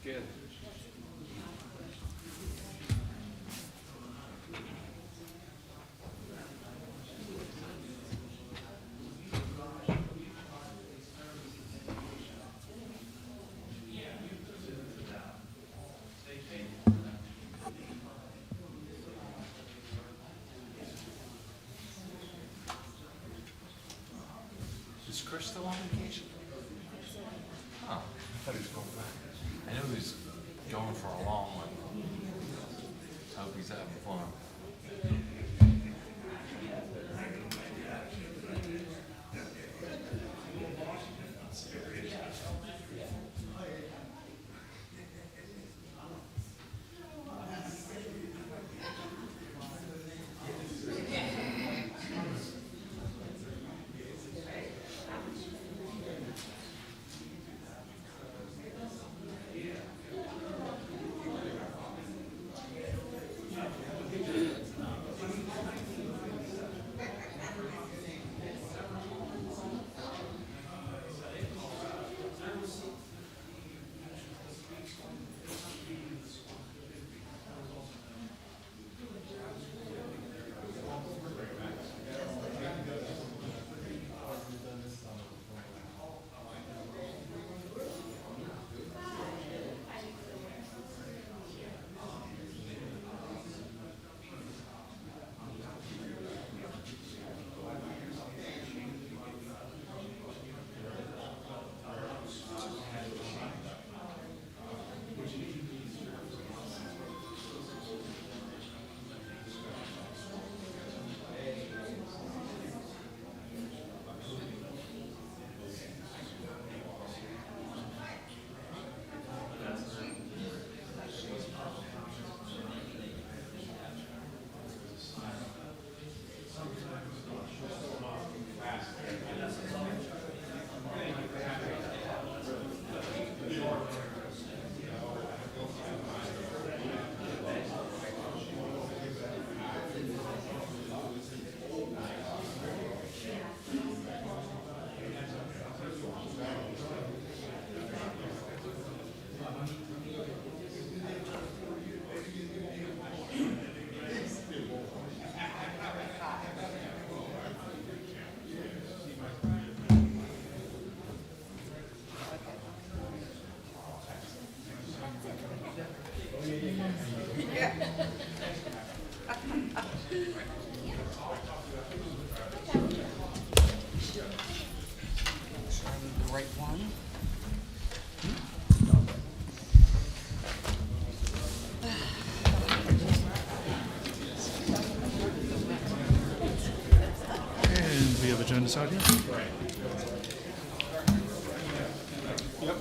Good. Is Chris still on vacation? Oh, I thought he was going back. I knew he was going for a long one. I hope he's having fun. The right one. And we have agendas out here. Yep.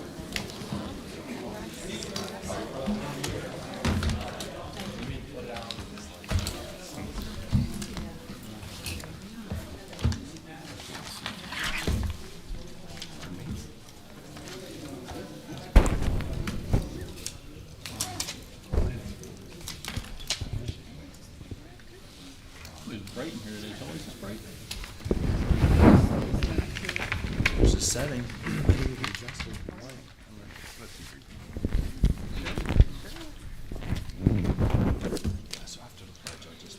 It's bright in here today. It's always this bright. There's a setting. So after the pledge, I just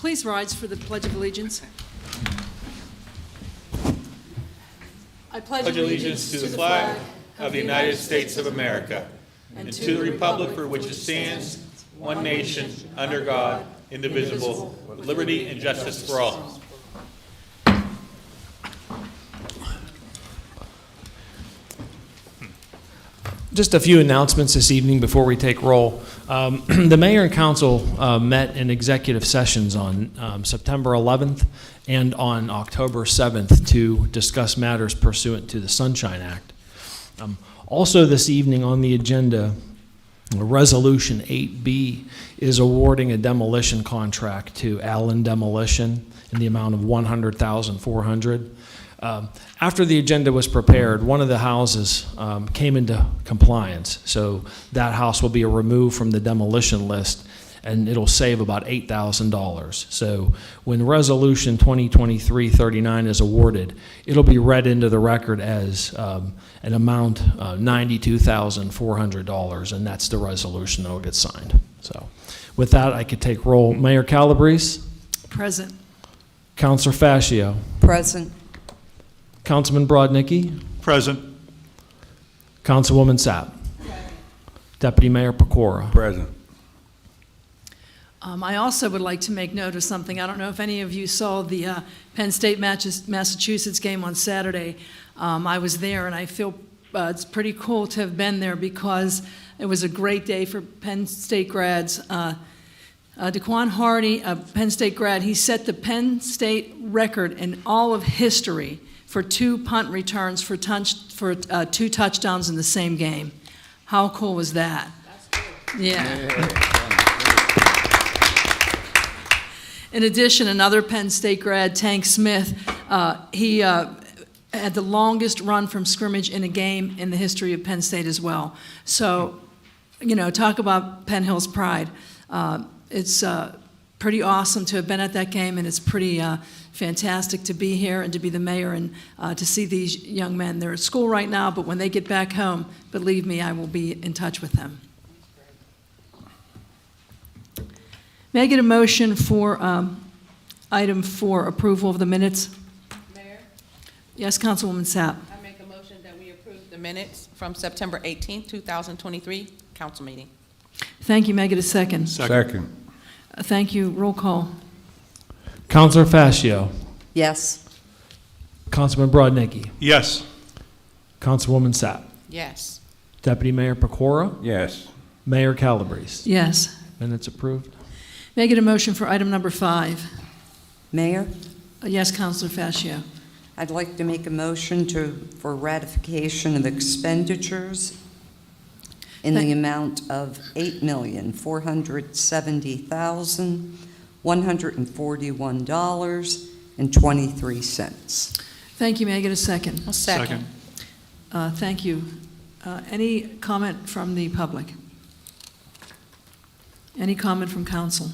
Please rise for the Pledge of Allegiance. I pledge allegiance to the flag of the United States of America and to the republic for which it stands, one nation, under God, indivisible, with liberty and justice for all. Just a few announcements this evening before we take roll. The mayor and council met in executive sessions on September 11th and on October 7th to discuss matters pursuant to the Sunshine Act. Also this evening on the agenda, Resolution 8B is awarding a demolition contract to Allen Demolition in the amount of $100,400. After the agenda was prepared, one of the houses came into compliance, so that house will be removed from the demolition list, and it'll save about $8,000. So when Resolution 2023-39 is awarded, it'll be read into the record as an amount $92,400, and that's the resolution that will get signed. So with that, I could take roll. Mayor Calabrese? Present. Councilor Fascio? Present. Councilman Brodnicki? Present. Councilwoman Sapp? Deputy Mayor Pecora? Present. I also would like to make note of something. I don't know if any of you saw the Penn State Massachusetts game on Saturday. I was there, and I feel it's pretty cool to have been there because it was a great day for Penn State grads. DeQuan Hardy, a Penn State grad, he set the Penn State record in all of history for 2 punt returns for 2 touchdowns in the same game. How cool was that? That's cool. Yeah. In addition, another Penn State grad, Tank Smith, he had the longest run from scrimmage in a game in the history of Penn State as well. So, you know, talk about Penn Hill's pride. It's pretty awesome to have been at that game, and it's pretty fantastic to be here and to be the mayor and to see these young men. They're at school right now, but when they get back home, believe me, I will be in touch with them. May I get a motion for item 4, approval of the minutes? Mayor, Yes, Councilwoman Sapp. I make a motion that we approve the minutes from September 18th, 2023 council meeting. Thank you. May I get a second? Second. Thank you. Roll call. Councilor Fascio? Yes. Councilman Brodnicki? Yes. Councilwoman Sapp? Yes. Deputy Mayor Pecora? Yes. Mayor Calabrese? Yes. Minutes approved. May I get a motion for item number 5? Mayor, Yes, Councilor Fascio. I'd like to make a motion for ratification of expenditures in the amount of $8,470,141.23. Thank you. May I get a second? A second. Thank you. Any comment from the public? Any comment from council?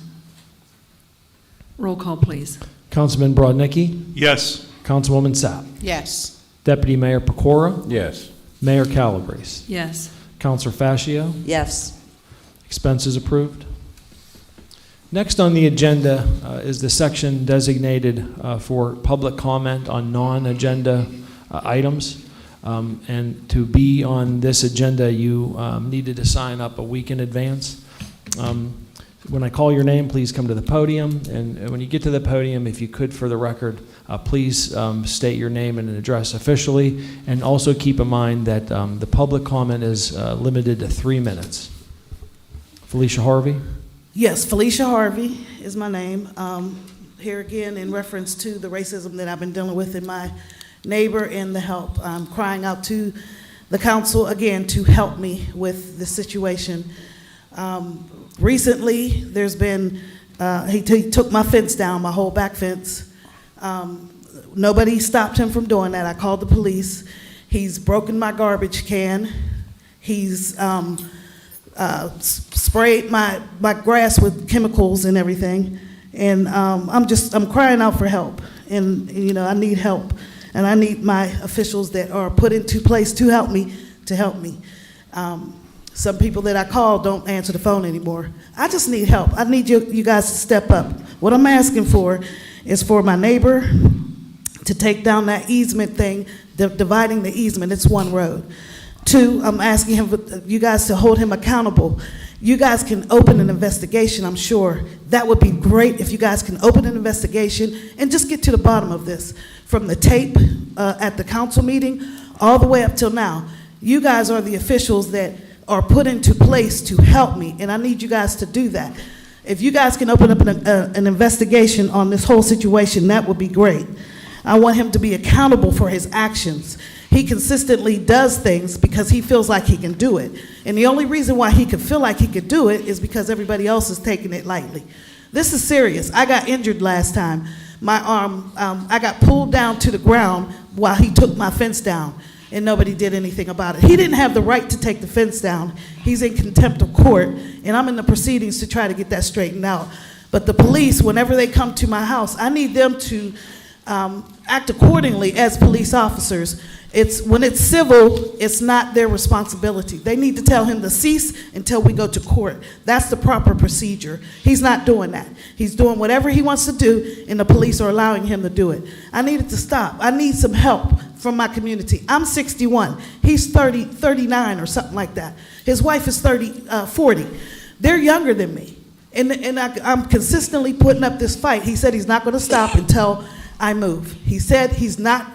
Roll call, please. Councilman Brodnicki? Yes. Councilwoman Sapp? Yes. Deputy Mayor Pecora? Yes. Mayor Calabrese? Yes. Councilor Fascio? Yes. Expenses approved. Next on the agenda is the section designated for public comment on non-agenda items. And to be on this agenda, you needed to sign up a week in advance. When I call your name, please come to the podium. And when you get to the podium, if you could, for the record, please state your name and address officially. And also keep in mind that the public comment is limited to 3 minutes. Felicia Harvey? Yes, Felicia Harvey is my name. Here again in reference to the racism that I've been dealing with in my neighbor and the help. I'm crying out to the council again to help me with this situation. Recently, there's been, he took my fence down, my whole back fence. Nobody stopped him from doing that. I called the police. He's broken my garbage can. He's sprayed my grass with chemicals and everything. And I'm crying out for help. And, you know, I need help. And I need my officials that are put into place to help me. Some people that I call don't answer the phone anymore. I just need help. I need you guys to step up. What I'm asking for is for my neighbor to take down that easement thing, dividing the easement. It's one road. 2, I'm asking you guys to hold him accountable. You guys can open an investigation, I'm sure. That would be great if you guys can open an investigation and just get to the bottom of this. From the tape at the council meeting all the way up till now. You guys are the officials that are put into place to help me, and I need you guys to do that. If you guys can open up an investigation on this whole situation, that would be great. I want him to be accountable for his actions. He consistently does things because he feels like he can do it. And the only reason why he could feel like he could do it is because everybody else is taking it lightly. This is serious. I got injured last time. My arm, I got pulled down to the ground while he took my fence down. and nobody did anything about it. He didn't have the right to take the fence down. He's in contempt of court, and I'm in the proceedings to try to get that straightened out. But the police, whenever they come to my house, I need them to act accordingly as police officers. When it's civil, it's not their responsibility. They need to tell him to cease until we go to court. That's the proper procedure. He's not doing that. He's doing whatever he wants to do, and the police are allowing him to do it. I need it to stop. I need some help from my community. I'm 61. He's 39 or something like that. His wife is 40. They're younger than me. And I'm consistently putting up this fight. He said he's not going to stop until I move. He said he's not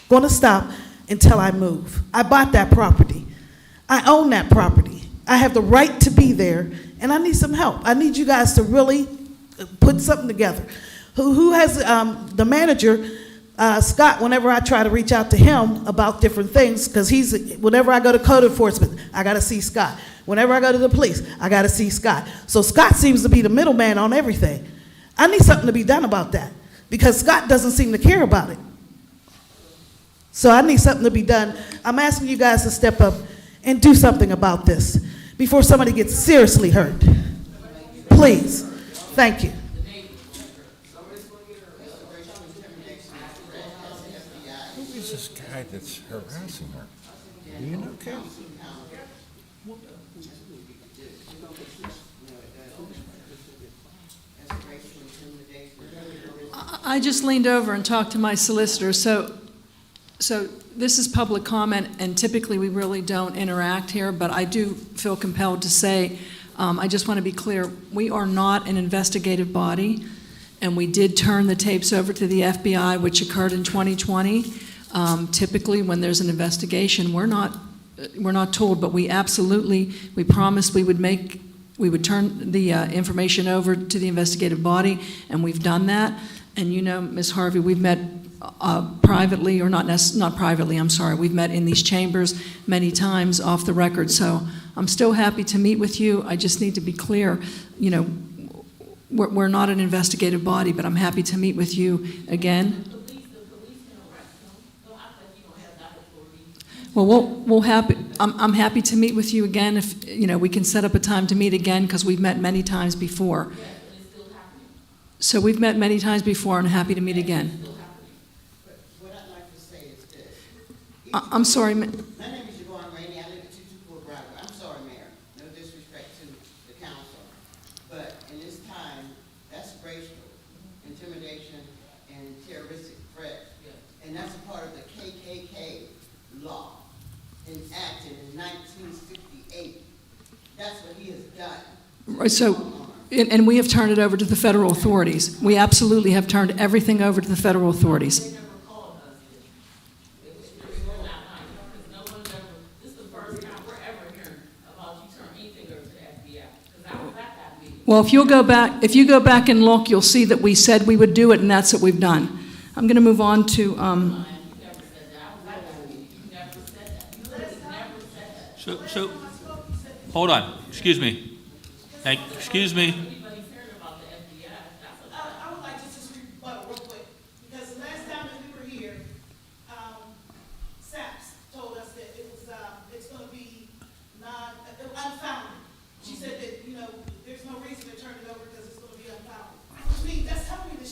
going to stop until I move. I bought that property. I own that property. I have the right to be there, and I need some help. I need you guys to really put something together. Who has the manager, Scott, whenever I try to reach out to him about different things, because whenever I go to code enforcement, I got to see Scott. Whenever I go to the police, I got to see Scott. So Scott seems to be the middleman on everything. I need something to be done about that, because Scott doesn't seem to care about it. So I need something to be done. I'm asking you guys to step up and do something about this before somebody gets seriously hurt. Please. Thank you. Who is this guy that's harassing her? Do you know, Ken? I just leaned over and talked to my solicitor, so this is public comment, and typically we really don't interact here, but I do feel compelled to say, I just want to be clear, we are not an investigative body, and we did turn the tapes over to the FBI, which occurred in 2020. Typically, when there's an investigation, we're not told, but we promised we would turn the information over to the investigative body, and we've done that. And you know, Ms. Harvey, we've met privately, or not privately, I'm sorry, we've met in these chambers many times off the record, so I'm still happy to meet with you. I just need to be clear, you know, we're not an investigative body, but I'm happy to meet with you again. Well, I'm happy to meet with you again if, you know, we can set up a time to meet again, because we've met many times before. So we've met many times before, and happy to meet again. What I'd like to say is this. I'm sorry. My name is Yvonne Rainey. I live at 224 Broadway. I'm sorry, Mayor. No disrespect to the council. But in this time, that's racial intimidation and terroristic threat. And that's a part of the KKK law enacted in 1968. That's what he has done. Right, so, and we have turned it over to the federal authorities. We absolutely have turned everything over to the federal authorities. Well, if you go back and look, you'll see that we said we would do it, and that's what we've done. I'm going to move on to. So, hold on, excuse me. Excuse me. I would like to just rebuttal real quick, because the last time that we were here, SAPS told us that it was, it's gonna be unfounded. She said that, you know, there's no reason to turn it over because it's gonna be unfounded. Which means, that's telling me that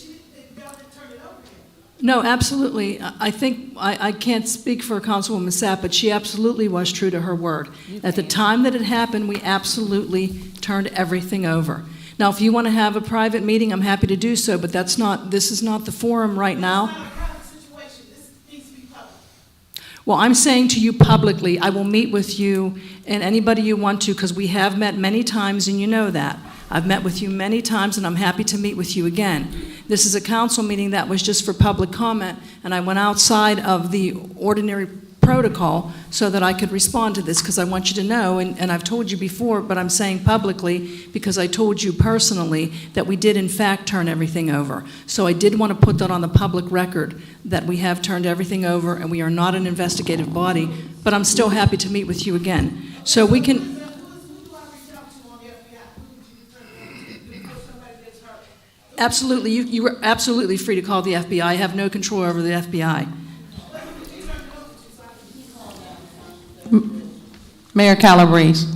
y'all didn't turn it over yet. No, absolutely. I think, I can't speak for Councilwoman Sapp, but she absolutely was true to her word. At the time that it happened, we absolutely turned everything over. Now, if you want to have a private meeting, I'm happy to do so, but this is not the forum right now. It's not a private situation. This needs to be public. Well, I'm saying to you publicly, I will meet with you and anybody you want to, because we have met many times, and you know that. I've met with you many times, and I'm happy to meet with you again. This is a council meeting that was just for public comment, and I went outside of the ordinary protocol so that I could respond to this, because I want you to know, and I've told you before, but I'm saying publicly because I told you personally that we did in fact turn everything over. So I did want to put that on the public record, that we have turned everything over and we are not an investigative body, but I'm still happy to meet with you again. So we can... Who do I reach out to on the FBI? Who would you turn it over to before somebody gets hurt? Absolutely, you are absolutely free to call the FBI. I have no control over the FBI. Mayor Calabrese,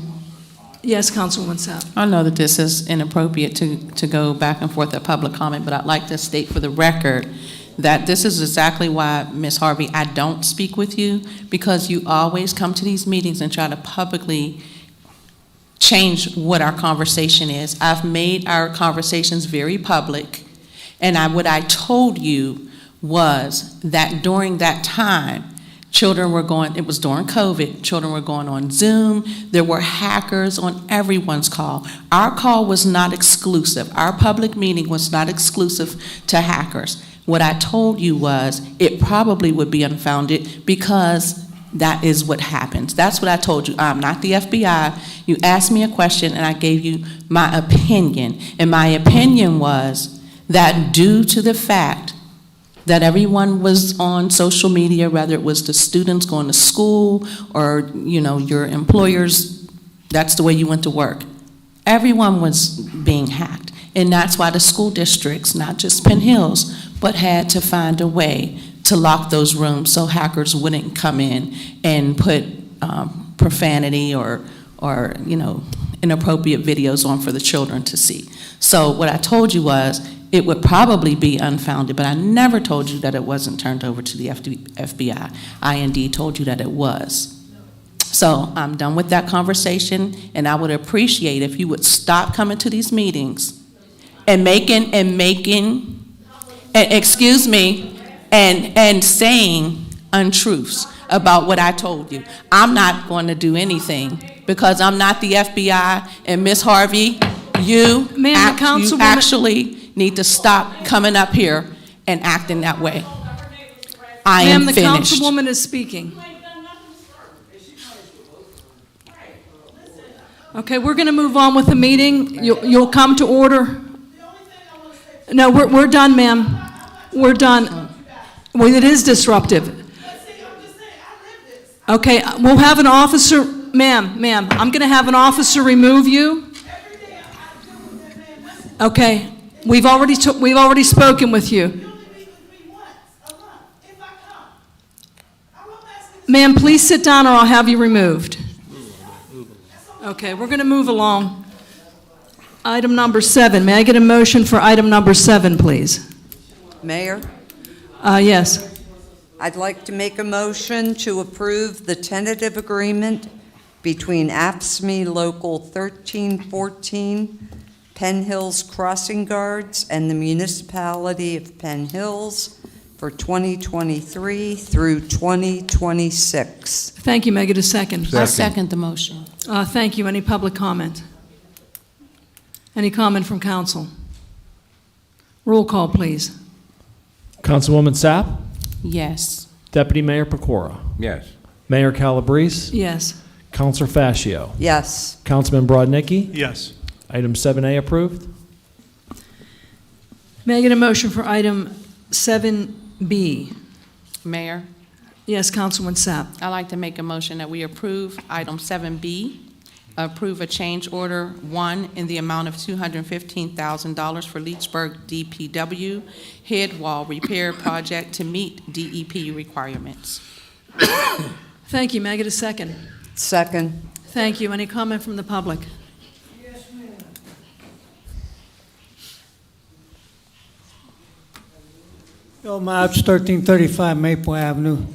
Yes, Councilwoman Sapp. I know that this is inappropriate to go back and forth at public comment, but I'd like to state for the record that this is exactly why, Ms. Harvey, I don't speak with you, because you always come to these meetings and try to publicly change what our conversation is. I've made our conversations very public, and what I told you was that during that time, children were going, it was during COVID, children were going on Zoom, there were hackers on everyone's call. Our call was not exclusive. Our public meeting was not exclusive to hackers. What I told you was it probably would be unfounded because that is what happens. That's what I told you. I'm not the FBI. You asked me a question and I gave you my opinion. And my opinion was that due to the fact that everyone was on social media, whether it was the students going to school or, you know, your employers, that's the way you went to work. Everyone was being hacked. And that's why the school districts, not just Penn Hills, but had to find a way to lock those rooms so hackers wouldn't come in and put profanity or you know, inappropriate videos on for the children to see. So what I told you was it would probably be unfounded, but I never told you that it wasn't turned over to the FBI. I indeed told you that it was. So I'm done with that conversation, and I would appreciate if you would stop coming to these meetings and excuse me, and saying untruths about what I told you. I'm not going to do anything because I'm not the FBI, and Ms. Harvey, you actually need to stop coming up here and acting that way. I am Ma'am, the finished. Councilwoman is speaking. Okay, we're going to move on with the meeting. You'll come to order. No, we're done, ma'am. We're done. Well, it is disruptive. Okay, we'll have an officer, ma'am, I'm going to have an officer remove you. Okay, we've already spoken with you. Ma'am, please sit down or I'll have you removed. Okay, we're going to move along. Item number 7. May I get a motion for item number 7, please? Mayor, Yes. I'd like to make a motion to approve the tentative agreement between AFSCME Local 1314, Penn Hills Crossing Guards, and the Municipality of Penn Hills for 2023 through 2026. Thank you. May I get a second? I second the motion. Thank you. Any public comment? Any comment from council? Roll call, please. Councilwoman Sapp, Yes. Deputy Mayor Pecora, Yes. Mayor Calabrese, Yes. Councilor Fascio, Yes. Councilman Brodnicki. Yes. Item 7A approved. May I get a motion for item 7B? Mayor, Yes, Councilwoman Sapp. I'd like to make a motion that we approve item 7B, approve a change order 1 in the amount of $215,000 for Leechburg DPW head wall repair project to meet DEP requirements. Thank you. May I get a second? Second. Thank you. Any comment from the public? Bill Mobs, 1335 Maple Avenue.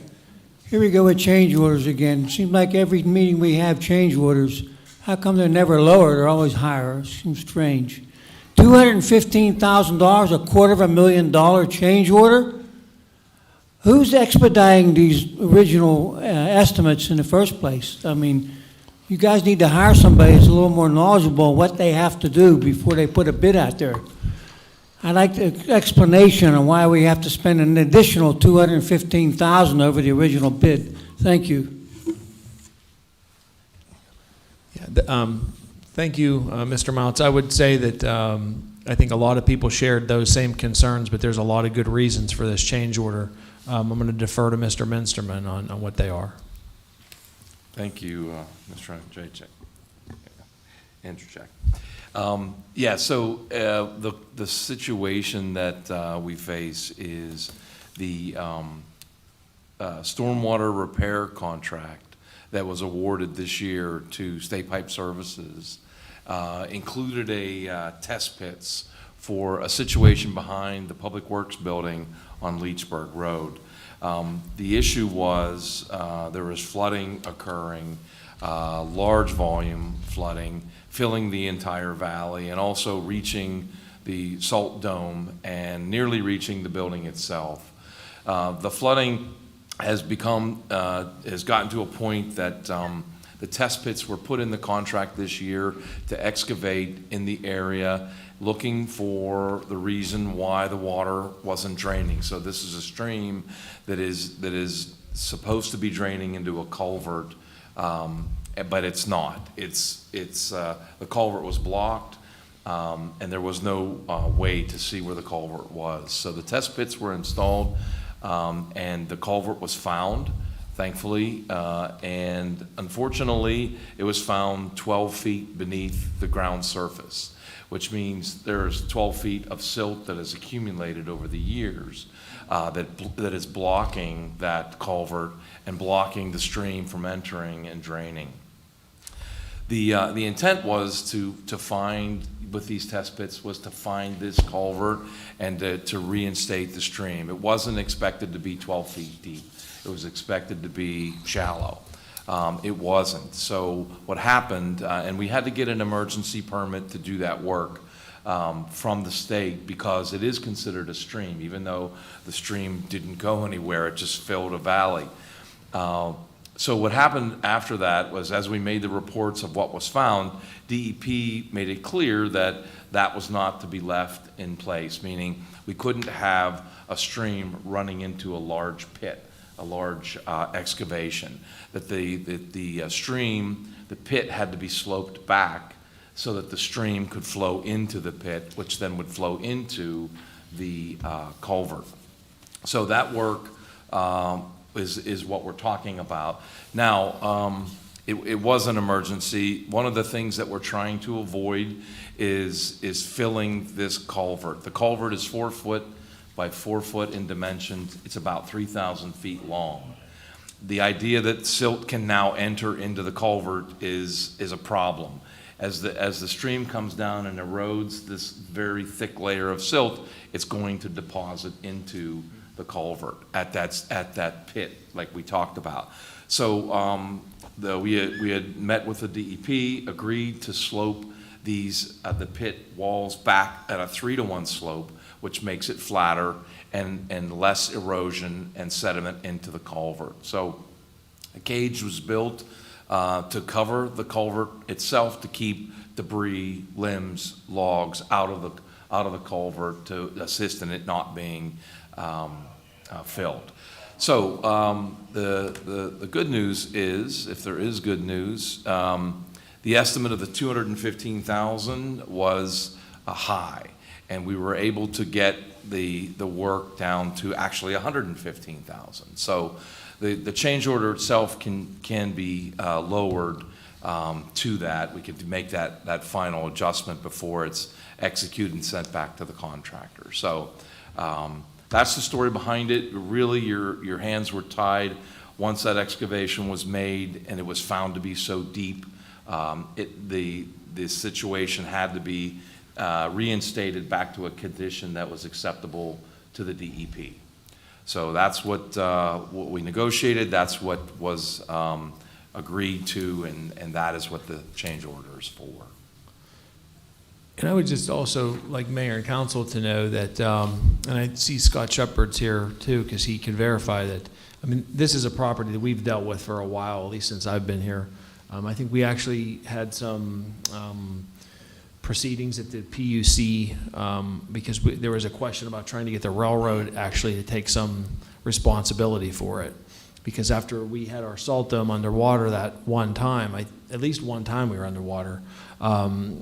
Here we go with change orders again. Seems like every meeting we have change orders. How come they're never lower? They're always higher. Seems strange. $215,000, $250,000 change order? Who's expediting these original estimates in the first place? I mean, you guys need to hire somebody that's a little more knowledgeable on what they have to do before they put a bid out there. I'd like an explanation on why we have to spend an additional $215,000 over the original bid. Thank you. Thank you, Mr. Mounts. I would say that I think a lot of people shared those same concerns, but there's a lot of good reasons for this change order. I'm going to defer to Mr. Minsterman on what they are. Thank you, Mr. Andrzejczyk. Yeah, so the situation that we face is the stormwater repair contract that was awarded this year to State Pipe Services included a test pits for a situation behind the Public Works building on Leechburg Road. The issue was there was flooding occurring, large volume flooding, filling the entire valley and also reaching the salt dome and nearly reaching the building itself. The flooding has gotten to a point that the test pits were put in the contract this year to excavate in the area, looking for the reason why the water wasn't draining. So this is a stream that is supposed to be draining into a culvert, but it's not. The culvert was blocked, and there was no way to see where the culvert was. So the test pits were installed, and the culvert was found, thankfully, and unfortunately, it was found 12 feet beneath the ground surface, which means there's 12 feet of silt that has accumulated over the years that is blocking that culvert and blocking the stream from entering and draining. The intent was to find, with these test pits, was to find this culvert and to reinstate the stream. It wasn't expected to be 12 feet deep. It was expected to be shallow. It wasn't. So what happened, and we had to get an emergency permit to do that work from the state because it is considered a stream, even though the stream didn't go anywhere, it just filled a valley. So what happened after that was, as we made the reports of what was found, DEP made it clear that that was not to be left in place, meaning we couldn't have a stream running into a large pit, a large excavation. That the stream, the pit had to be sloped back so that the stream could flow into the pit, which then would flow into the culvert. So that work is what we're talking about. Now, it was an emergency. One of the things that we're trying to avoid is filling this culvert. The culvert is 4 foot by 4 foot in dimensions. It's about 3,000 feet long. The idea that silt can now enter into the culvert is a problem. As the stream comes down and erodes this very thick layer of silt, it's going to deposit into the culvert at that pit, like we talked about. So we had met with the DEP, agreed to slope the pit walls back at a 3-to-1 slope, which makes it flatter and less erosion and sediment into the culvert. So a cage was built to cover the culvert itself to keep debris, limbs, logs out of the culvert to assist in it not being filled. So the good news is, if there is good news, the estimate of the $215,000 was high, and we were able to get the work down to actually $115,000. So the change order itself can be lowered to that. We could make that final adjustment before it's executed and sent back to the contractor. So that's the story behind it. Really, your hands were tied once that excavation was made and it was found to be so deep. The situation had to be reinstated back to a condition that was acceptable to the DEP. So that's what we negotiated. That's what was agreed to, and that is what the change order is for. And I would just also like Mayor and Council to know that, and I see Scott Shepard's here too, because he can verify that. I mean, this is a property that we've dealt with for a while, at least since I've been here. I think we actually had some proceedings at the PUC because there was a question about trying to get the railroad actually to take some responsibility for it. Because after we had our salt dome underwater that one time, at least one time we were underwater,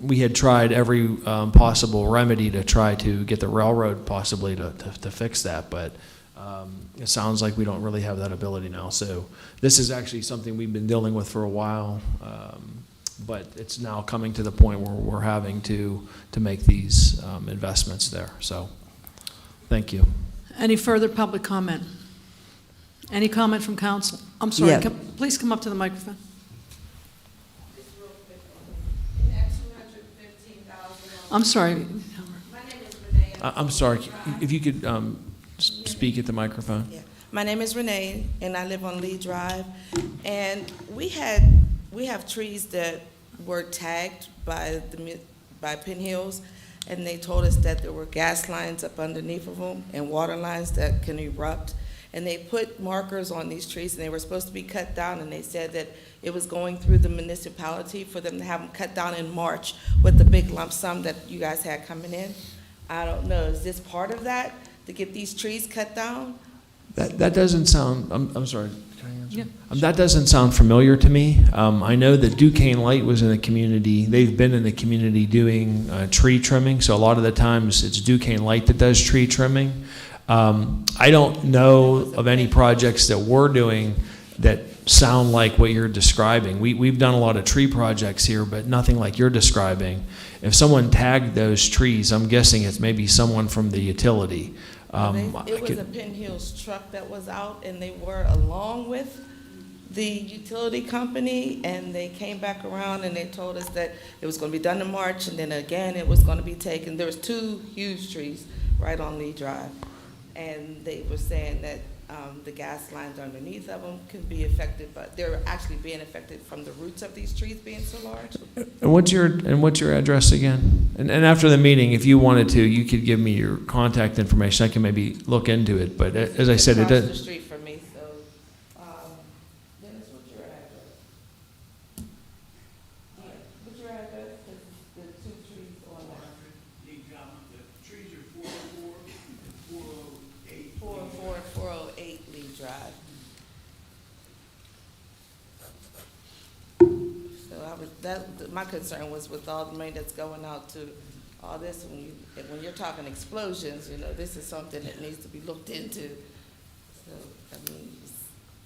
we had tried every possible remedy to try to get the railroad possibly to fix that, but it sounds like we don't really have that ability now. So this is actually something we've been dealing with for a while, but it's now coming to the point where we're having to make these investments there. So thank you. Any further public comment? Any comment from council? I'm sorry, Yeah. please come up to the microphone. I'm sorry. I'm sorry, if you could speak at the microphone. Yeah. My name is Renee, and I live on Lee Drive. And we have trees that were tagged by Penn Hills, and they told us that there were gas lines up underneath of them and water lines that can erupt. And they put markers on these trees, and they were supposed to be cut down, and they said that it was going through the municipality for them to have them cut down in March with the big lump sum that you guys had coming in. I don't know, is this part of that, to get these trees cut down? That doesn't sound, I'm sorry, can I answer? Yeah. That doesn't sound familiar to me. I know that Duquesne Light was in the community, they've been in the community doing tree trimming, so a lot of the times it's Duquesne Light that does tree trimming. I don't know of any projects that we're doing that sound like what you're describing. We've done a lot of tree projects here, but nothing like you're describing. If someone tagged those trees, I'm guessing it's maybe someone from the utility. It was a Penn Hills truck that was out, and they were along with the utility company, and they came back around and they told us that it was going to be done in March, and then again it was going to be taken. There was 2 huge trees right on Lee Drive, and they were saying that the gas lines underneath of them can be affected, but they're actually being affected from the roots of these trees being so large. And what's your address again? And after the meeting, if you wanted to, you could give me your contact information. I can maybe look into it. But as I said, it Across the does. street from me, so, Dennis, what's your address? Yeah, what's your address? The 2 trees on there. The trees are 404 and 408. 404 and 408 Lee Drive. So my concern was with all the money that's going out to all this, when you're talking explosions, this is something that needs to be looked into. So, I mean,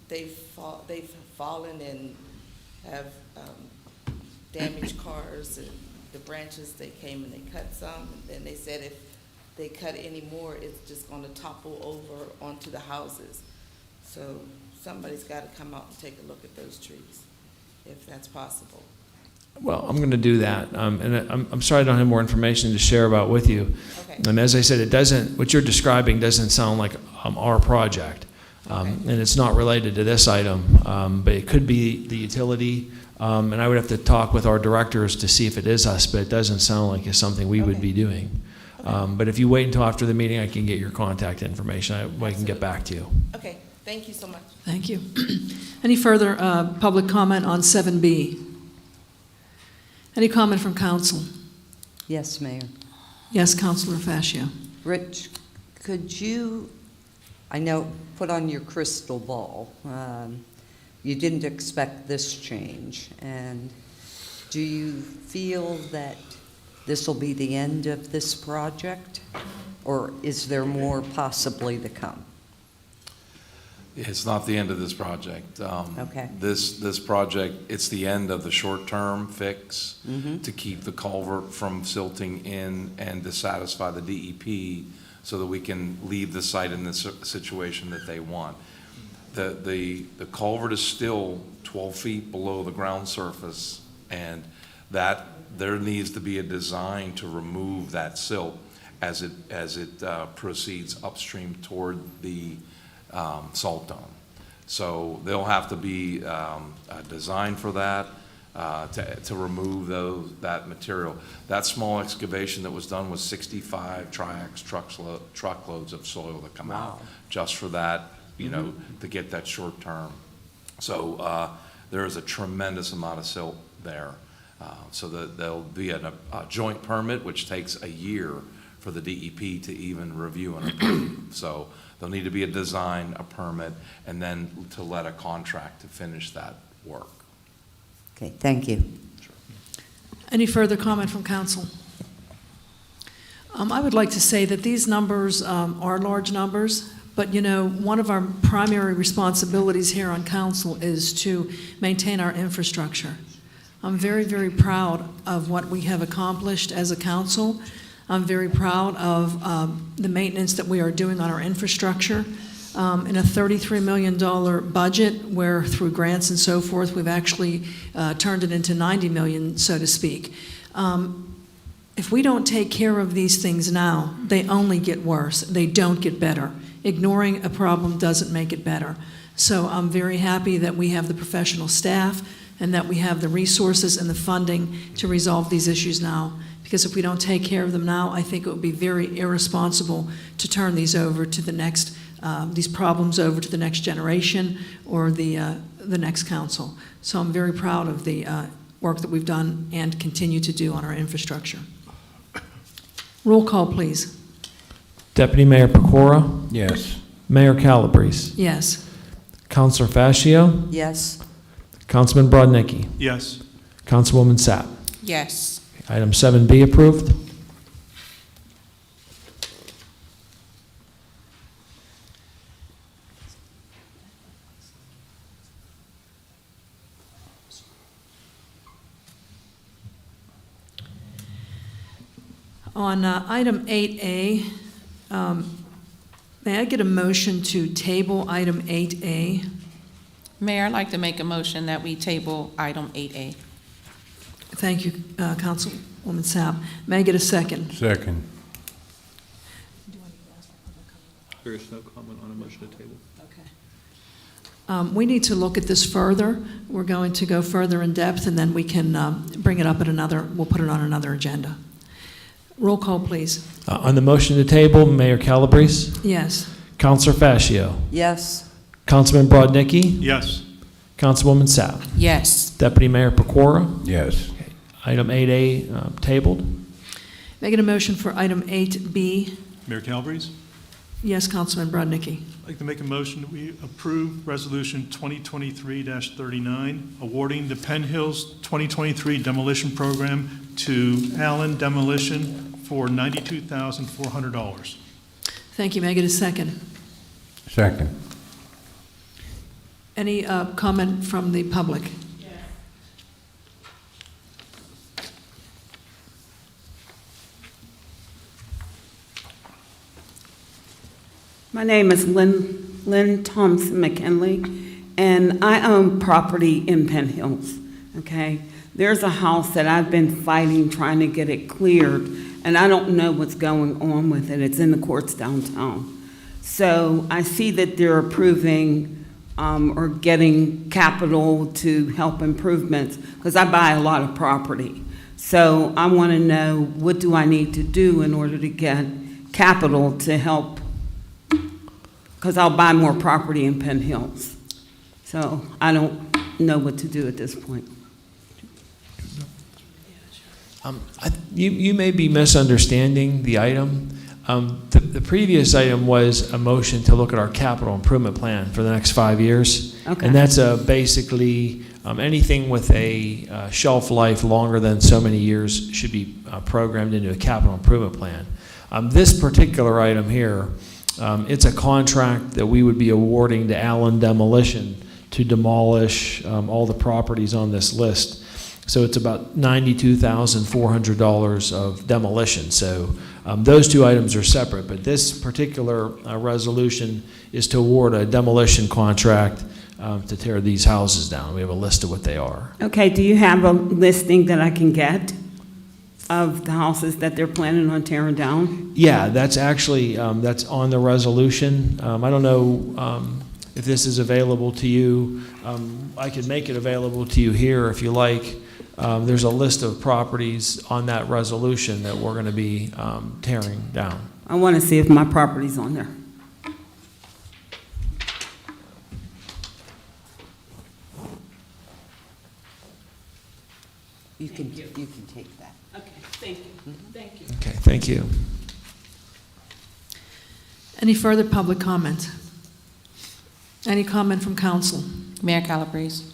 they've fallen and have damaged cars, and the branches, they came and they cut some, and then they said if they cut any more, it's just gonna topple over onto the houses. So somebody's gotta come out and take a look at those trees, if that's possible. Well, I'm going to do that. And I'm sorry I don't have more information to share about with you. Okay. And as I said, what you're describing doesn't sound like our project. And it's not related to this item, but it could be the utility. And I would have to talk with our directors to see if it is us, but it doesn't sound like it's something we would be doing. But if you wait until after the meeting, I can get your contact information. I can get back to you. Okay, thank you so much. Thank you. Any further public comment on 7B? Any comment from council? Yes, Mayor. Yes, Councilor Fascio. Rich, could you, I know, put on your crystal ball. You didn't expect this change. And do you feel that this will be the end of this project? Or is there more possibly to come? It's not the end of this project. Okay. This project, it's the end of the short-term fix to keep the culvert from silting in and to satisfy the DEP so that we can leave the site in the situation that they want. The culvert is still 12 feet below the ground surface, and that there needs to be a design to remove that silt as it proceeds upstream toward the salt dome. So there'll have to be a design for that to remove that material. That small excavation that was done was 65 triax truckloads of soil that come out just for that, to get that short term. So there is a tremendous amount of silt there. So that there'll be a joint permit, which takes a year for the DEP to even review and approve. So there'll need to be a design, a permit, and then to let a contract to finish that work. Okay, thank you. Any further comment from council? I would like to say that these numbers are large numbers, but one of our primary responsibilities here on council is to maintain our infrastructure. I'm very, very proud of what we have accomplished as a council. I'm very proud of the maintenance that we are doing on our infrastructure. in a $33 million budget, where through grants and so forth, we've actually turned it into $90 million, so to speak. If we don't take care of these things now, they only get worse. They don't get better. Ignoring a problem doesn't make it better. So I'm very happy that we have the professional staff and that we have the resources and the funding to resolve these issues now. Because if we don't take care of them now, I think it would be very irresponsible to turn these over to the next, these problems over to the next generation or the next council. So I'm very proud of the work that we've done and continue to do on our infrastructure. Roll call, please. Deputy Mayor Pecora, Yes. Mayor Calabrese, Yes. Councilor Fascio, Yes. Councilman Brodnicki, Yes. Councilwoman Sapp. Yes. Item 7B approved. On item 8A, may I get a motion to table item 8A? Mayor, I'd like to make a motion that we table item 8A. Thank you, Councilwoman Sapp. May I get a second? Second. There is no comment on a motion to table. We need to look at this further. We're going to go further in depth, and then we can bring it up at we'll put it on another agenda. Roll call, please. On the motion to table, Mayor Calabrese, Yes. Councilor Fascio, Yes. Councilman Brodnicki, Yes. Councilwoman Sapp. Yes. Deputy Mayor Pecora. Yes. Item 8A tabled. May I get a motion for item 8B? Mayor Calabrese, Yes, Councilman Brodnicki. I'd like to make a motion that we approve Resolution 2023-39, awarding the Penn Hills 2023 demolition program to Allen Demolition for $92,400. Thank you. May I get a second? Second. Any comment from the public? My name is Lynn Thompson McKinley, and I own property in Penn Hills, okay? There's a house that I've been fighting, trying to get it cleared, and I don't know what's going on with it. It's in the courts downtown. So I see that they're approving or getting capital to help improvements, because I buy a lot of property. So I want to know, what do I need to do in order to get capital to help, because I'll buy more property in Penn Hills. So I don't know what to do at this point. You may be misunderstanding the item. The previous item was a motion to look at our capital improvement plan for the next 5 years. Okay. And that's basically anything with a shelf life longer than so many years should be programmed into a capital improvement plan. This particular item here, it's a contract that we would be awarding to Allen Demolition to demolish all the properties on this list. So it's about $92,400 of demolition. So those two items are separate, but this particular resolution is to award a demolition contract to tear these houses down. We have a list of what they are. Okay, do you have a listing that I can get of the houses that they're planning on tearing down? Yeah, that's actually, that's on the resolution. I don't know if this is available to you. I could make it available to you here if you like. There's a list of properties on that resolution that we're going to be tearing down. I want to see if my property's on there. You can take that. Okay, thank you. Thank you. Okay, thank you. Any further public comment? Any comment from council? Mayor Calabrese.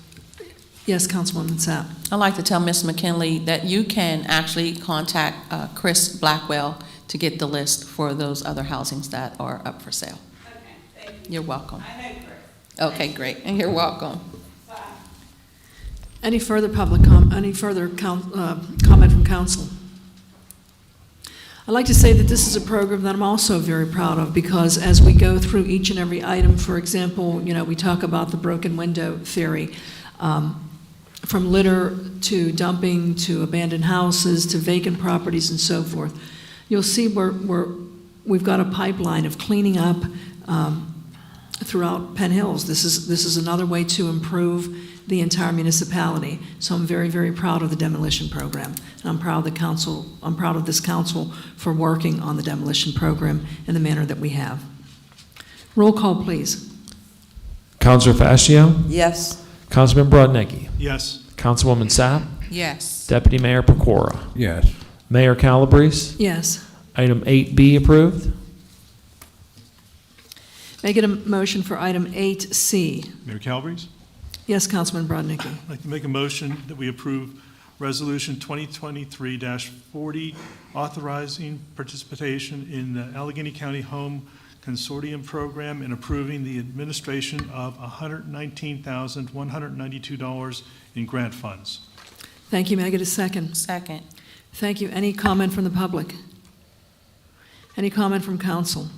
Yes, Councilwoman Sapp. I'd like to tell Ms. McKinley that you can actually contact Chris Blackwell to get the list for those other housings that are up for sale. Okay, thank you. You're welcome. I know Chris. Okay, great, and you're welcome. Any further comment from council? I'd like to say that this is a program that I'm also very proud of, because as we go through each and every item, for example, we talk about the broken window theory, from litter to dumping to abandoned houses to vacant properties and so forth. You'll see we've got a pipeline of cleaning up throughout Penn Hills. This is another way to improve the entire municipality. So I'm very, very proud of the demolition program. And I'm proud of this council for working on the demolition program in the manner that we have. Roll call, please. Counselor Fascio, Yes. Councilman Brodnicki, Yes. Councilwoman Sapp, Yes. Deputy Mayor Pecora, Yes. Mayor Calabrese. Yes. Item 8B approved. May I get a motion for item 8C? Mayor Calabrese? Yes, Councilman Brodnicki. I'd like to make a motion that we approve Resolution 2023-40, authorizing participation in the Allegheny County Home Consortium Program and approving the administration of $119,192 in grant funds. Thank you. May I get a second? Second. Thank you. Any comment from the public? Any comment from council?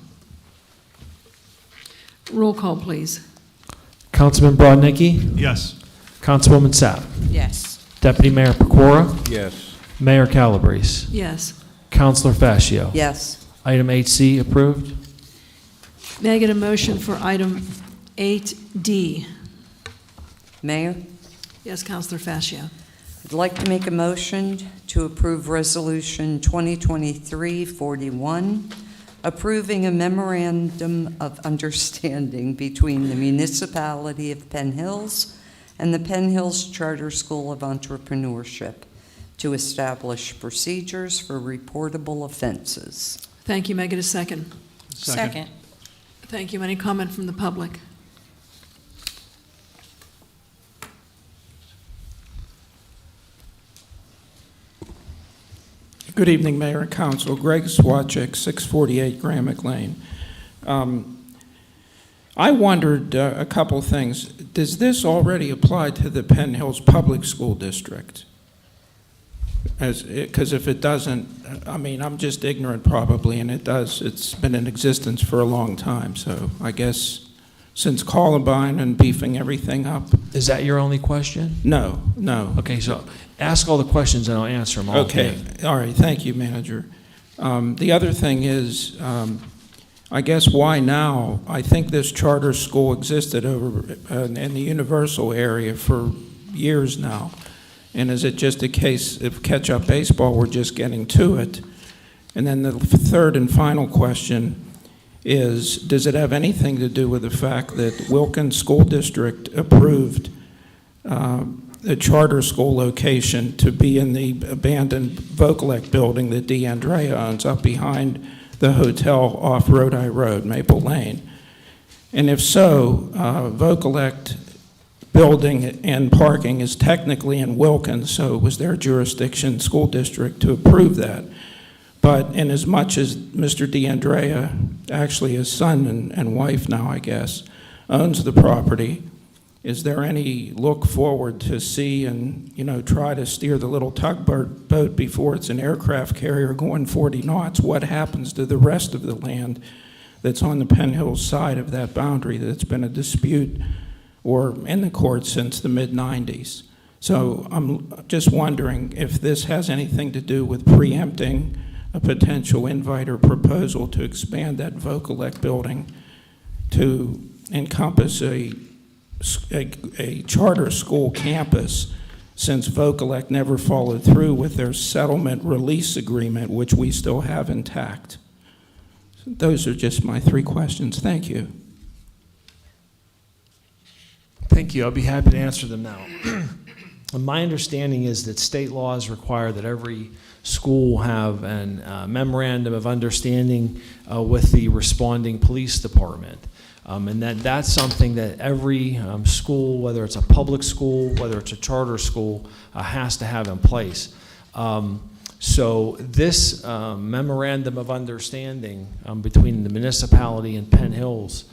Roll call, please. Councilman Brodnicki, Yes. Councilwoman Sapp, Yes. Deputy Mayor Pecora, Yes. Mayor Calabrese, Yes. Councilor Fascio. Yes. Item 8C approved. May I get a motion for item 8D? Mayor? Yes, Councilor Fascio. I'd like to make a motion to approve Resolution 2023-41, approving a memorandum of understanding between the municipality of Penn Hills and the Penn Hills Charter School of Entrepreneurship to establish procedures for reportable offenses. Thank you. May I get a second? Second. Thank you. Any comment from the public? Good evening, Mayor and Council. Greg Swatchek, 648 Gramick Lane. I wondered a couple things. Does this already apply to the Penn Hills Public School District? Because if it doesn't, I mean, I'm just ignorant probably, and it does. It's been in existence for a long time. So I guess since Columbine and beefing everything up. Is that your only question? No. Okay, so ask all the questions and I'll answer them all. Okay, all right, thank you, Manager. The other thing is, I guess why now? I think this charter school existed over in the Universal area for years now. And is it just a case of catch-up baseball, we're just getting to it? And then the third and final question is, does it have anything to do with the fact that Wilkins School District approved the charter school location to be in the abandoned Vokalek building that DeAndrea owns up behind the hotel off Rodi Road, Maple Lane? And if so, Vokalek building and parking is technically in Wilkins, so it was their jurisdiction, school district, to approve that. But in as much as Mr. DeAndrea, actually his son and wife now, I guess, owns the property, is there any look forward to see and, try to steer the little tugboat boat before it's an aircraft carrier going 40 knots? What happens to the rest of the land that's on the Penn Hills side of that boundary that's been a dispute or in the court since the mid-90s? So I'm just wondering if this has anything to do with preempting a potential invite or proposal to expand that Vokalek building to encompass a charter school campus, since Vokalek never followed through with their settlement release agreement, which we still have intact. Those are just my three questions. Thank you. Thank you. I'll be happy to answer them now. My understanding is that state laws require that every school have a memorandum of understanding with the responding police department. And that's something that every school, whether it's a public school, whether it's a charter school, has to have in place. So this memorandum of understanding between the municipality and Penn Hills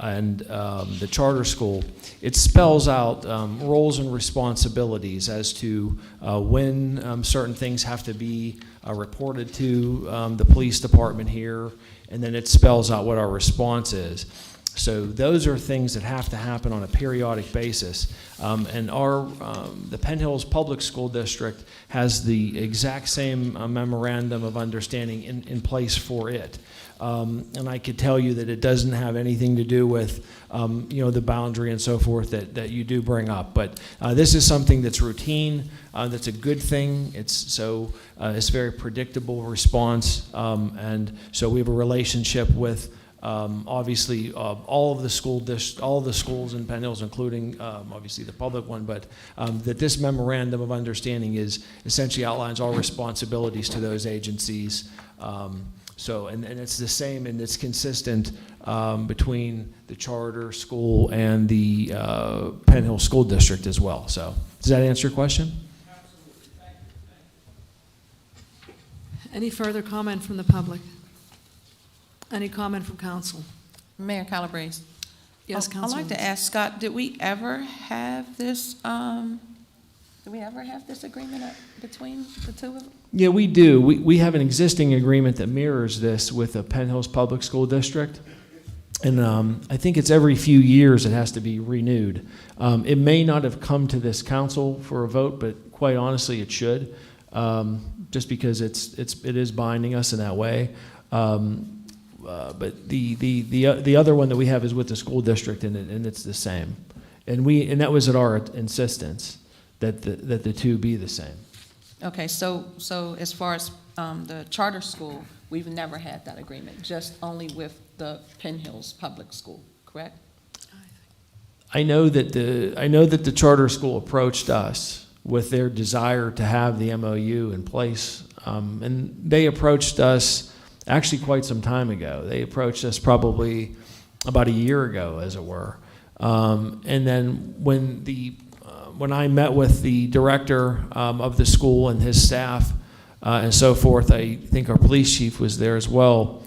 and the charter school, it spells out roles and responsibilities as to when certain things have to be reported to the police department here, and then it spells out what our response is. So those are things that have to happen on a periodic basis. And the Penn Hills Public School District has the exact same memorandum of understanding in place for it. And I could tell you that it doesn't have anything to do with, the boundary and so forth that you do bring up. But this is something that's routine, that's a good thing. It's very predictable response. And so we have a relationship with obviously all of the schools in Penn Hills, including obviously the public one, but that this memorandum of understanding is essentially outlines all responsibilities to those agencies. And it's the same and it's consistent between the charter school and the Penn Hills School District as well. So does that answer your question? Absolutely. Thank you. Any further comment from the public? Any comment from council? Mayor Calabrese. Yes, I'd Councilwoman. like to ask Scott, did we ever have this agreement between the two of them? Yeah, we do. We have an existing agreement that mirrors this with the Penn Hills Public School District. And I think it's every few years it has to be renewed. It may not have come to this council for a vote, but quite honestly, it should, just because it is binding us in that way. But the other one that we have is with the school district, and it's the same. And that was at our insistence that the two be the same. Okay, so as far as the charter school, we've never had that agreement, just only with the Penn Hills Public School, correct? I know that the charter school approached us with their desire to have the MOU in place, and they approached us actually quite some time ago. They approached us probably about a year ago, as it were. And then when I met with the director of the school and his staff and so forth, I think our police chief was there as well.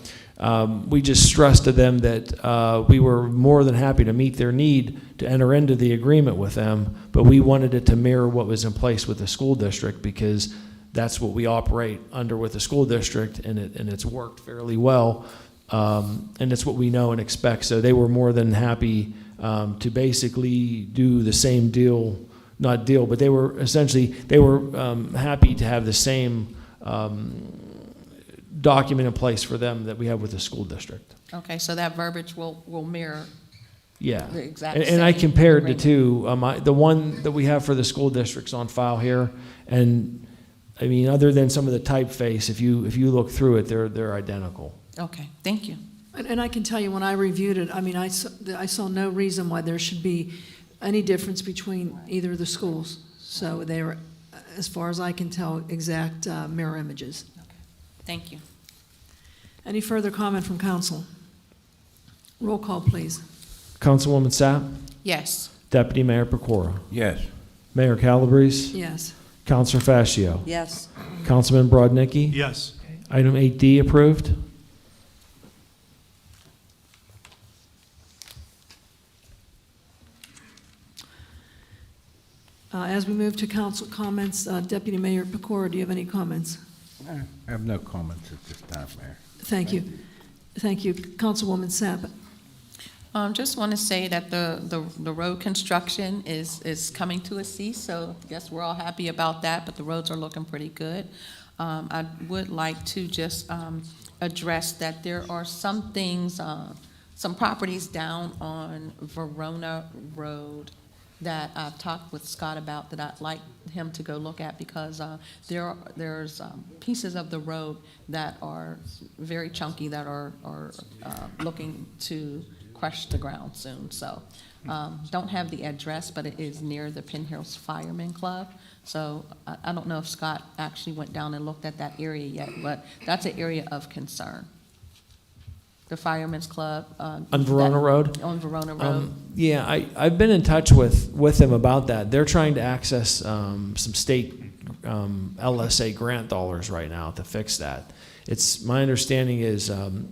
We just stressed to them that we were more than happy to meet their need to enter into the agreement with them, but we wanted it to mirror what was in place with the school district, because that's what we operate under with the school district, and it's worked fairly well, and it's what we know and expect. So they were more than happy to basically do the same but they were happy to have the same document in place for them that we have with the school district. Okay, so that verbiage will mirror. Yeah, The exact and I same compared the agreement. two. The one that we have for the school district's on file here, and I mean, other than some of the typeface, if you look through it, they're identical. Okay, thank you. And I can tell you, when I reviewed it, I mean, I saw no reason why there should be any difference between either of the schools. So they were, as far as I can tell, exact mirror images. Thank you. Any further comment from council? Roll call, please. Councilwoman Sapp, Yes. Deputy Mayor Pecora, Yes. Mayor Calabrese, Yes. Councilor Fascio, Yes. Councilman Brodnicki. Yes. Item 8D approved. As we move to council comments, Deputy Mayor Pecora, do you have any comments? I have no comments at this time, Mayor. Thank you. Thank you. Councilwoman Sapp. Just want to say that the road construction is coming to a cease, so I guess we're all happy about that, but the roads are looking pretty good. I would like to just address that there are some things, some properties down on Verona Road that I've talked with Scott about that I'd like him to go look at, because there's pieces of the road that are very chunky that are looking to crush the ground soon. So don't have the address, but it is near the Penn Hills Fireman Club. So I don't know if Scott actually went down and looked at that area yet, but that's an area of concern. The Fireman's Club. On Verona Road? On Verona Road. Yeah, I've been in touch with them about that. They're trying to access some state LSA grant dollars right now to fix that. it's my understanding is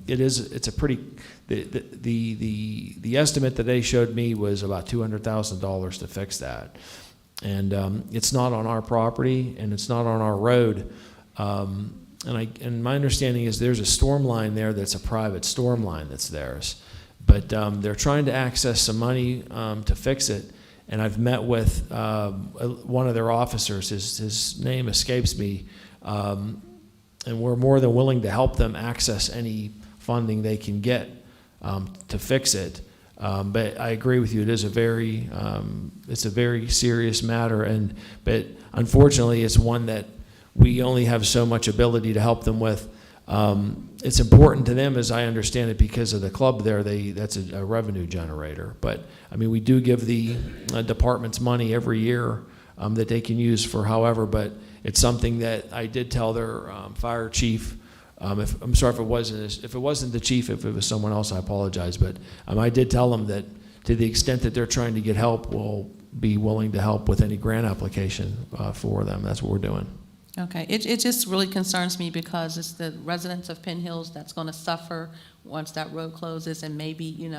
it's a pretty the estimate that they showed me was about $200,000 to fix that, and it's not on our property and it's not on our road. And my understanding is there's a storm line there that's a private storm line that's theirs. But they're trying to access some money to fix it. And I've met with one of their officers. His name escapes me. And we're more than willing to help them access any funding they can get to fix it. But I agree with you. It is it's a very serious matter. But unfortunately, it's one that we only have so much ability to help them with. It's important to them, as I understand it, because of the club there. That's a revenue generator. But I mean, we do give the departments money every year that they can use for however. But it's something that I did tell their fire chief. I'm sorry if it wasn't the chief. If it was someone else, I apologize. But I did tell them that to the extent that they're trying to get help, we'll be willing to help with any grant application for them. That's what we're doing. Okay, it just really concerns me because it's the residents of Penn Hills that's going to suffer once that road closes, and maybe,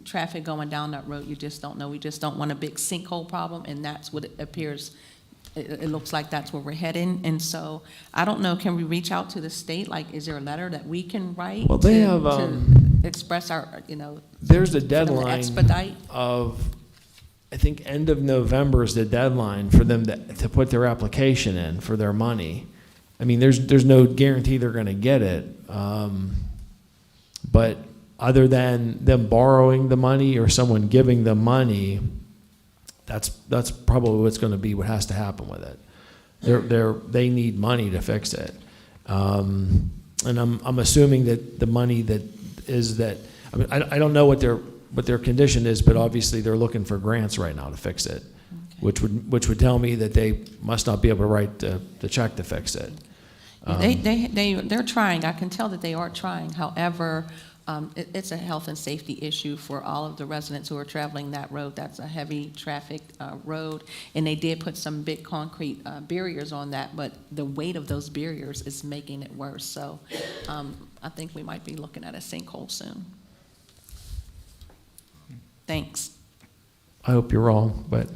traffic going down that road, you just don't know. We just don't want a big sinkhole problem, and that's what it appears. It looks like that's where we're heading, and so I don't know, can we reach out to the state? Like, is there a letter that we can write Well, they have, to express our, there's a for them to deadline expedite? of, I think, end of November is the deadline for them to put their application in for their money. I mean, there's no guarantee they're going to get it, but other than them borrowing the money or someone giving them money, that's probably what's going to be what has to happen with it. They need money to fix it, and I'm assuming that the money that is that. I mean, I don't know what their condition is, but obviously they're looking for grants right now to fix it, okay. which would tell me that they must not be able to write the check to fix it. They're trying. I can tell that they are trying. However, it's a health and safety issue for all of the residents who are traveling that road. That's a heavy traffic road, and they did put some big concrete barriers on that, but the weight of those barriers is making it worse. So I think we might be looking at a sinkhole soon. Thanks. I hope you're wrong, but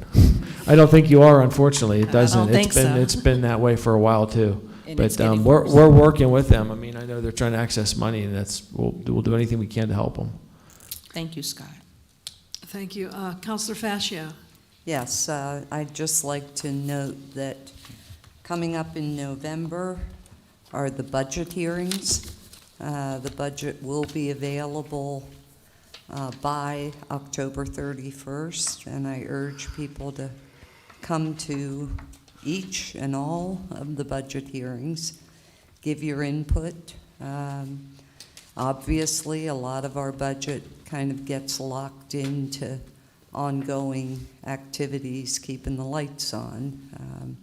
I don't think you are. Unfortunately, it doesn't. I don't think so. It's been that way for a while too. And but we're working with them. I mean, I know they're trying to access money, and we'll do anything we can to help them. Thank you, Scott. Thank you. Councilor Fascio. Yes, I'd just like to note that coming up in November are the budget hearings. The budget will be available by October 31st, and I urge people to come to each and all of the budget hearings, give your input. Obviously, a lot of our budget kind of gets locked into ongoing activities, keeping the lights on.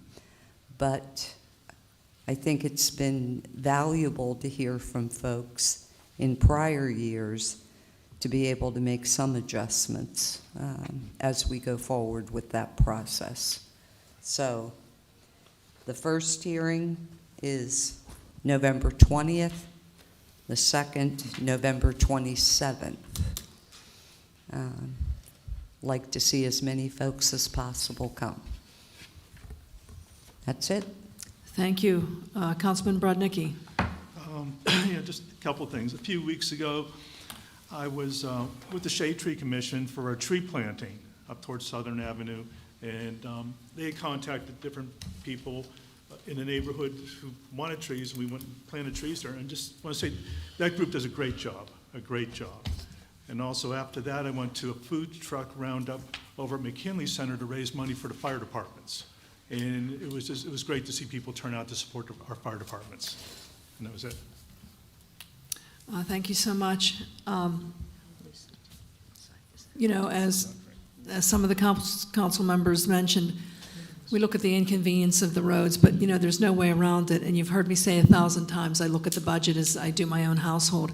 But I think it's been valuable to hear from folks in prior years to be able to make some adjustments as we go forward with that process. So the first hearing is November 20th, the second, November 27th. Like to see as many folks as possible come. That's it. Thank you. Councilman Brodnicki. Yeah, just a couple of things. A few weeks ago, I was with the Shade Tree Commission for a tree planting up towards Southern Avenue, and they had contacted different people in the neighborhood who wanted trees, and we went and planted trees there. And just want to say that group does a great job. And also after that, I went to a food truck roundup over at McKinley Center to raise money for the fire departments. And it was great to see people turn out to support our fire departments. And that was it. Thank you so much. As some of the council members mentioned, we look at the inconvenience of the roads, but there's no way around it. And you've heard me say 1,000 times, I look at the budget as I do my own household.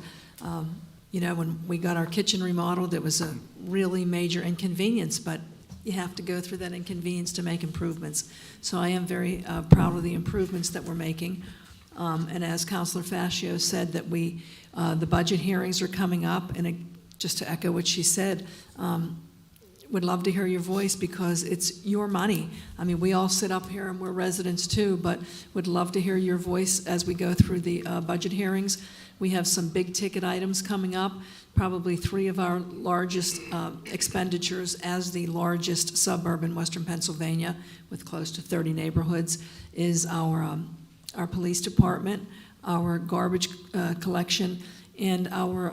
When we got our kitchen remodeled, it was a really major inconvenience, but you have to go through that inconvenience to make improvements. So I am very proud of the improvements that we're making. And as Councilor Fascio said, that the budget hearings are coming up, and just to echo what she said, would love to hear your voice because it's your money. I mean, we all sit up here and we're residents too, but would love to hear your voice as we go through the budget hearings. We have some big ticket items coming up. Probably 3 of our largest expenditures as the largest suburb in Western Pennsylvania with close to 30 neighborhoods is our police department, our garbage collection, and our,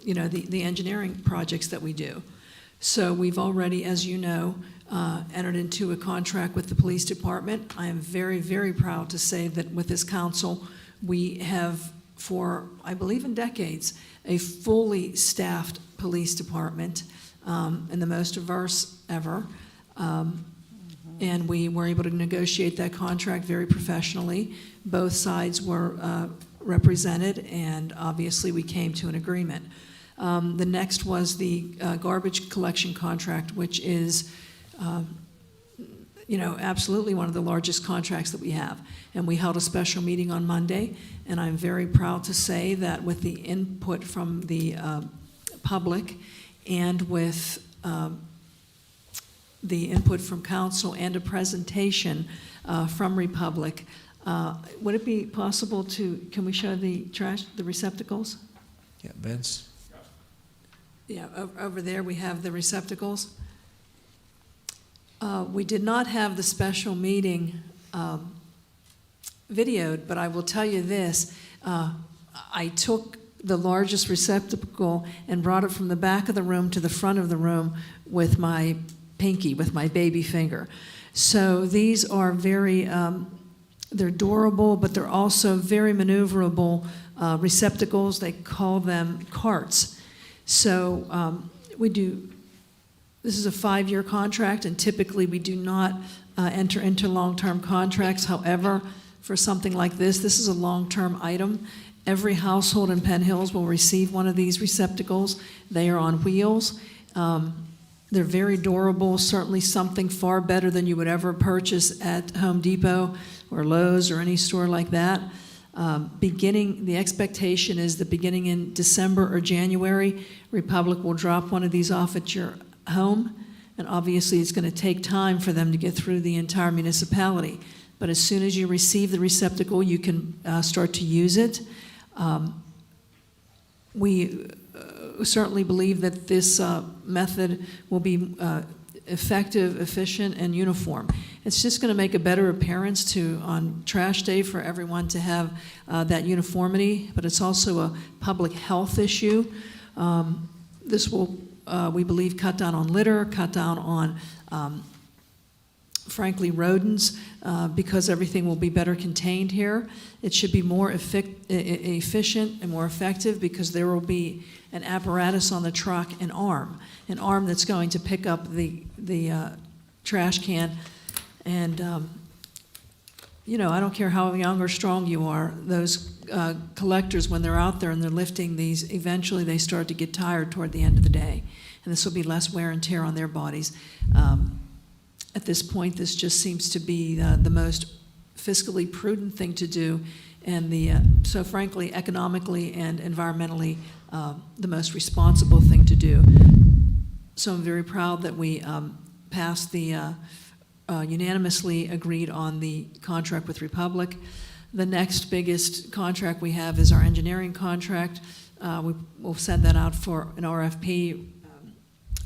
the engineering projects that we do. So we've already, as you know, entered into a contract with the police department. I am very, very proud to say that with this council, we have, for I believe in decades, a fully staffed police department, and the most diverse ever. And we were able to negotiate that contract very professionally. Both sides were represented, and obviously we came to an agreement. The next was the garbage collection contract, which is, absolutely one of the largest contracts that we have. And we held a special meeting on Monday, and I'm very proud to say that with the input from the public and with the input from council and a presentation from Republic, would it be possible can we show the receptacles? Yeah, Vince? Yeah, over there we have the receptacles. We did not have the special meeting videoed, but I will tell you this. I took the largest receptacle and brought it from the back of the room to the front of the room with my pinky, with my baby finger. So these are very, they're durable, but they're also very maneuverable receptacles. They call them carts. So this is a 5-year contract, and typically we do not enter into long-term contracts. However, for something like this is a long-term item. Every household in Penn Hills will receive one of these receptacles. They are on wheels. They're very durable, certainly something far better than you would ever purchase at Home Depot or Lowe's or any store like that. The expectation is that beginning in December or January, Republic will drop one of these off at your home, and obviously it's going to take time for them to get through the entire municipality. But as soon as you receive the receptacle, you can start to use it. We certainly believe that this method will be effective, efficient, and uniform. It's just going to make a better appearance on trash day for everyone to have that uniformity, but it's also a public health issue. This will, we believe, cut down on litter, cut down on, frankly, rodents, because everything will be better contained here. It should be more efficient and more effective because there will be an apparatus on the truck, an arm that's going to pick up the trash can. And, I don't care how young or strong you are, those collectors, when they're out there and they're lifting these, eventually they start to get tired toward the end of the day. And this will be less wear and tear on their bodies. At this point, this just seems to be the most fiscally prudent thing to do, and so frankly, economically and environmentally, the most responsible thing to do. So I'm very proud that we passed unanimously agreed on the contract with Republic. The next biggest contract we have is our engineering contract. We'll send that out for an RFP,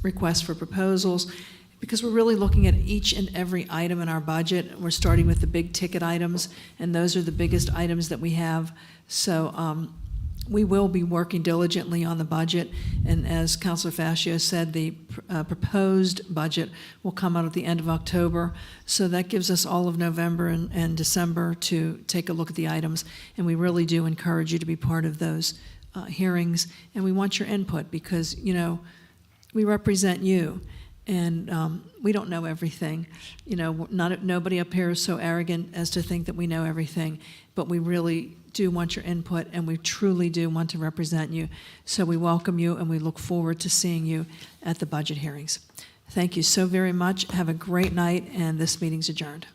request for proposals, because we're really looking at each and every item in our budget. We're starting with the big ticket items, and those are the biggest items that we have. So we will be working diligently on the budget, and as Councilor Fascio said, the proposed budget will come out at the end of October. So that gives us all of November and December to take a look at the items, and we really do encourage you to be part of those hearings, and we want your input because, we represent you. And we don't know everything. Nobody up here is so arrogant as to think that we know everything, but we really do want your input, and we truly do want to represent you. So we welcome you, and we look forward to seeing you at the budget hearings. Thank you so very much. Have a great night, and this meeting's adjourned.